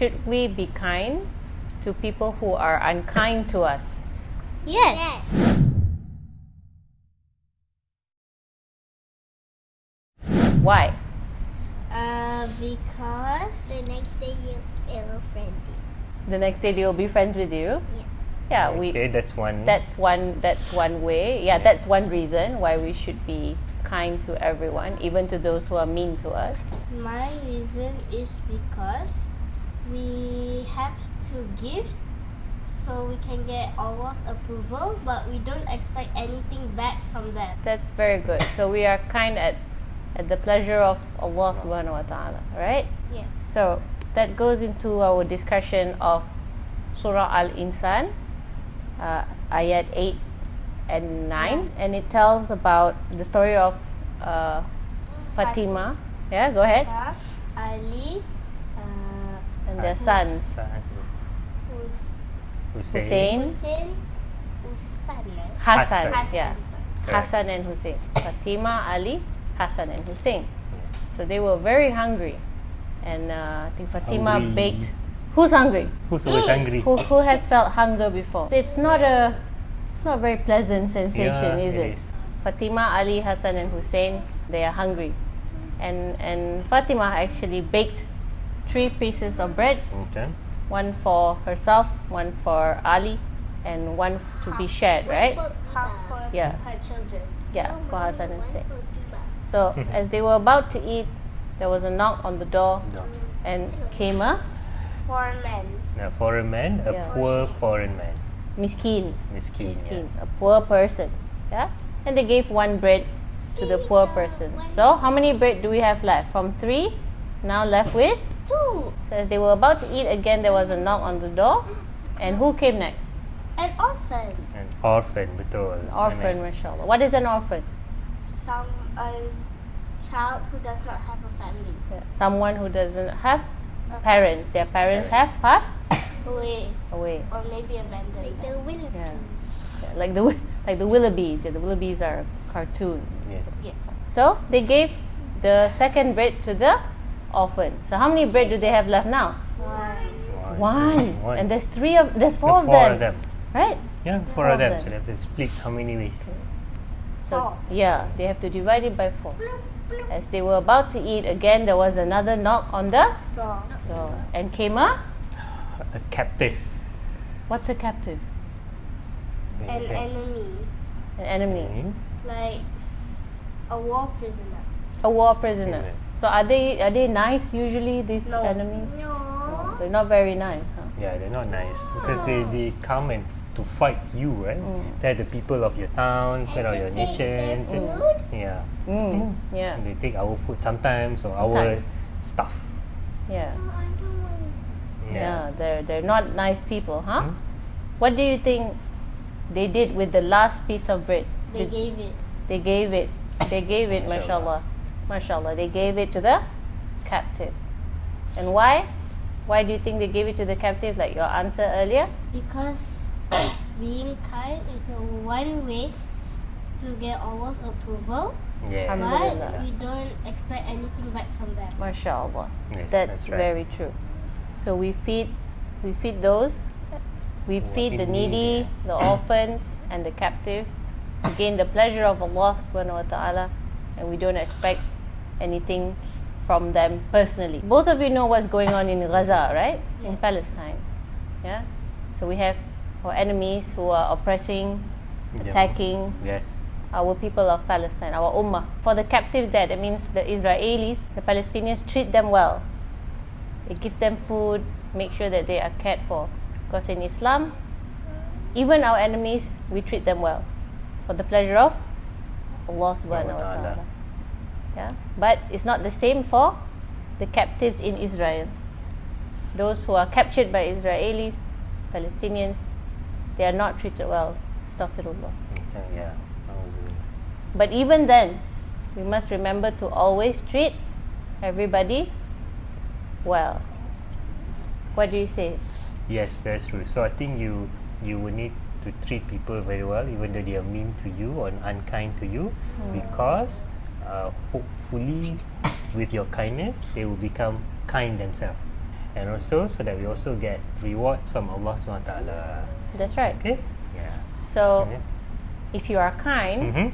should we be kind to people who are unkind to us? Yes. Why? Because the next day you'll friend you. The next day they will be friends with you. Yeah, Okay, that's one. That's one way. Yeah, that's one reason why we should be kind to everyone, even to those who are mean to us. My reason is because we have to give so we can get Allah's approval, but we don't expect anything back from them. That's very good. So we are kind at the pleasure of Allah subhanahu wa ta'ala, right? Yes. So that goes into our discussion of Surah Al-Insaan, ayat 8 and 9, and it tells about the story of Fatima. Yeah, go ahead. Ali, And their sons, Hussein. Hussein, Hassan. Hassan. Yeah, Correct. Hassan and Hussein. Fatima, Ali, Hassan and Hussein. So they were very hungry, and I think Fatima Hungry. baked. Who's hungry? Who's always hungry? Who has felt hunger before? It's not a very pleasant sensation, Yeah, is it it? is. Fatima, Ali, Hassan and Hussein, they are hungry, and Fatima actually baked 3 pieces of bread, Okay. one for herself, one for Ali, and one to be shared, right? half for Yeah. her children. Yeah, for Hassan and Hussein. So as they were about to eat, there was a knock on the door, No. and came a For men. A foreign man, a Yeah. poor foreign man. miskin, Miskin, yes. a poor person. Yeah, and they gave 1 bread to the poor person. So how many bread do we have left? From 3, now left with 2. So as they were about to eat again, there was a knock on the door, and who came next? An orphan. An orphan, betul. Orphan, mashallah. What is an orphan? A child who does not have a family. Yeah, someone who doesn't have parents. Their parents have passed Away. away. Or maybe abandoned. Like the Willoughby. Yeah. Yeah, like the Willoughbys. Yeah, the Willoughbys are a cartoon. Yes. Yes. So they gave the second bread to the orphan. So how many bread do they have left now? One. And there's 4 of Four them. Right? Yeah, 4 of them. So they have to split how many ways? So yeah, they have to divide it by 4. As they were about to eat again, there was another knock on the Door. door, and came a. A captive. What's a captive? An enemy. An enemy. Like a war prisoner. A war prisoner. Okay. So are they nice usually, these No. enemies? No. They're not very nice, huh? Yeah, they're not nice because they come and to fight you, right? They're the people of your town, your nations. And, yeah. Yeah. And they take our food sometimes or our Sometimes. stuff. Yeah. Yeah, they're not nice people, huh? What do you think they did with the last piece of bread? They gave it. They gave it. They gave it, mashallah. Mashallah. They gave it to the captive. And why? Why do you think they gave it to the captive, like your answer earlier? Because being kind is one way to get Allah's approval, Yeah. but Alhamdulillah. we don't expect anything back from them. Mashallah. Yes, That's right. very true. So we feed those. We feed the in need, needy, the orphans, and the captives to gain the pleasure of Allah subhanahu wa ta'ala, and we don't expect anything from them personally. Both of you know what's going on in Gaza, right? In Palestine. Yeah? So we have our enemies who are oppressing, attacking Yes. our people of Palestine, our ummah. For the captives there, that means the Israelis, the Palestinians treat them well. They give them food, make sure that they are cared for. Because in Islam, even our enemies, we treat them well. For the pleasure of Allah subhanahu wa ta'ala. Yeah? But it's not the same for the captives in Israel. Those who are captured by Israelis, Palestinians, they are not treated well. Astaghfirullah. Yeah. But even then, we must remember to always treat everybody well. What do you say? Yes, that's true. So I think you will need to treat people very well, even though they are mean to you or unkind to you, because hopefully with your kindness they will become kind themselves. and also so that we also get rewards from Allah SWT. That's right. Okay? Yeah. So, Okay. if you are kind, Mm-hmm.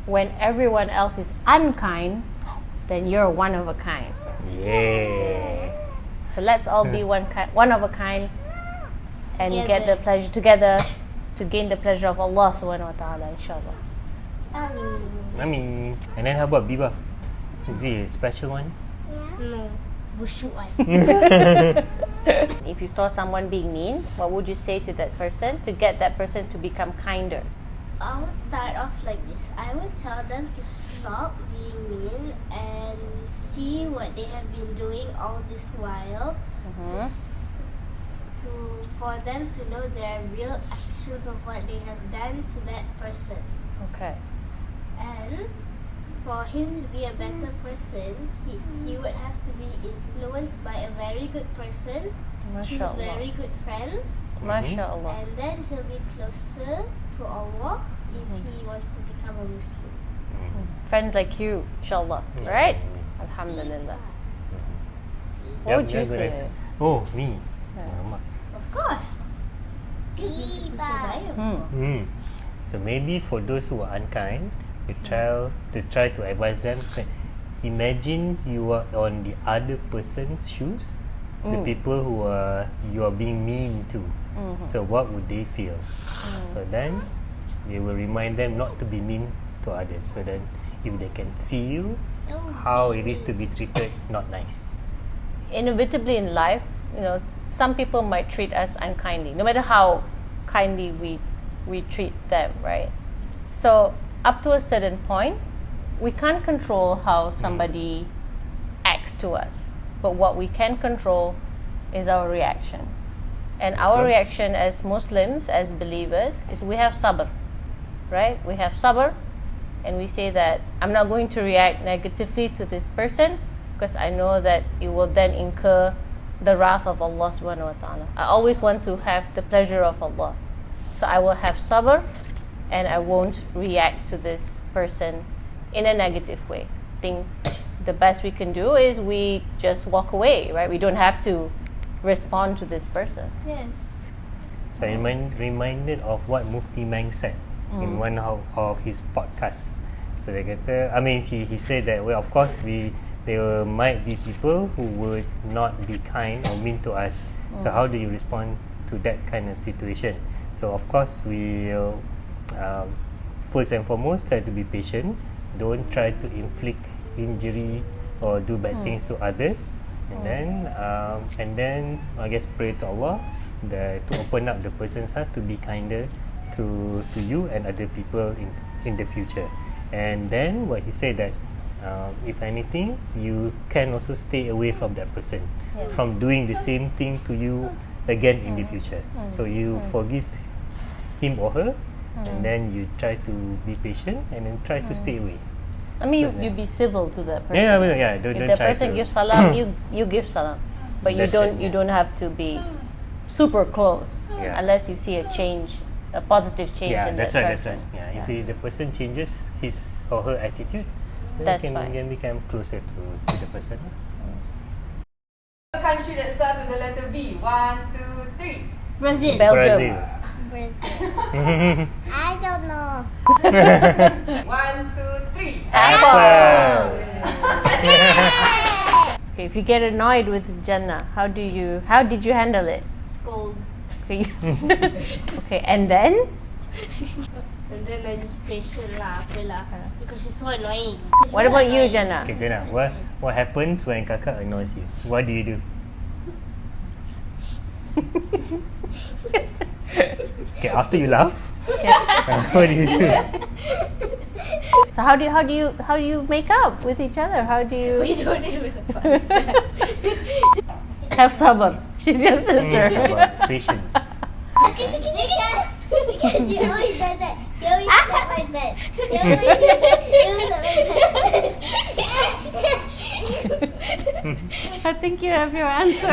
when everyone else is unkind, then you're one of a kind. Yeah. So let's all be one of a kind, and get Together. the pleasure together to gain the pleasure of Allah Subhanahu Wa Taala, insyaAllah. Mami. And then how about Bibaf? Is he a special one? No. Busuk one. If you saw someone being mean, what would you say to that person to get that person to become kinder? I would start off like this. I would tell them to stop being mean and see what they have been doing all this while. For them to know their real actions of what they have done to that person. Okay. And for him to be a better person, he would have to be influenced by a very good person, choose MashaAllah. very good friends, MashaAllah. and then he'll be closer to Allah if he wants to become a Muslim. Friends like you, insyaAllah. Right? Alhamdulillah. What would you say? Oh, me. Alamak. Of course. Saya. So maybe for those who are unkind, you try to advise them. Imagine you are on the other person's shoes, the people who you are being mean to. So what would they feel? So then they will remind them not to be mean to others. So then if they can feel how it is to be treated not nice. Inevitably in life, some people might treat us unkindly, no matter how kindly we treat them, right? So up to a certain point, we can't control how somebody acts to us, but what we can control is our reaction. And our reaction as Muslims, as believers, is we have sabr, right? We have sabr, and we say that I'm not going to react negatively to this person because I know that it will then incur the wrath of Allah Subhanahu Wa Taala. I always want to have the pleasure of Allah, so I will have sabr, and I won't react to this person in a negative way. I think the best we can do is we just walk away, right? We don't have to respond to this person. Yes. So I'm reminded of what Mufti Mang said in one of his podcasts. So dia kata, he said that, well, of course there might be people who would not be kind or mean to us. So how do you respond to that kind of situation? So of course we'll first and foremost try to be patient. Don't try to inflict injury or do bad things to others. And then I guess pray to Allah to open up the person's heart to be kinder to you and other people in the future. And then what he said that if anything, you can also stay away from that person from doing the same thing to you again in the future. So you forgive him or her, and then you try to be patient and then try to stay away. You be civil to that person. Don't If the try person to gives salam, you give salam, but you That's it, you don't have to be super close unless you see a change, a positive change in that's that right. person. If the person changes his or her attitude, then That's you fine. can become closer to the person. A country that starts with the letter B. 1, 2, 3. Brazil. Belgium. I don't know. 1, 2, 3. Apple. Okay, if you get annoyed with Jannah, how did you handle it? Scold. Okay, okay, and then And then I just patient lah, because she's so annoying. what about you, Jannah? Okay, Jannah, what happens when kakak annoys you? What do you do? Okay, after you laugh, what do you do? So how do you make up with each other? How do you We don't even have sabr? She's your sister. Sabar, patience. You always do that. You always step like that. You always do that. You always step like that. I think you have your answer.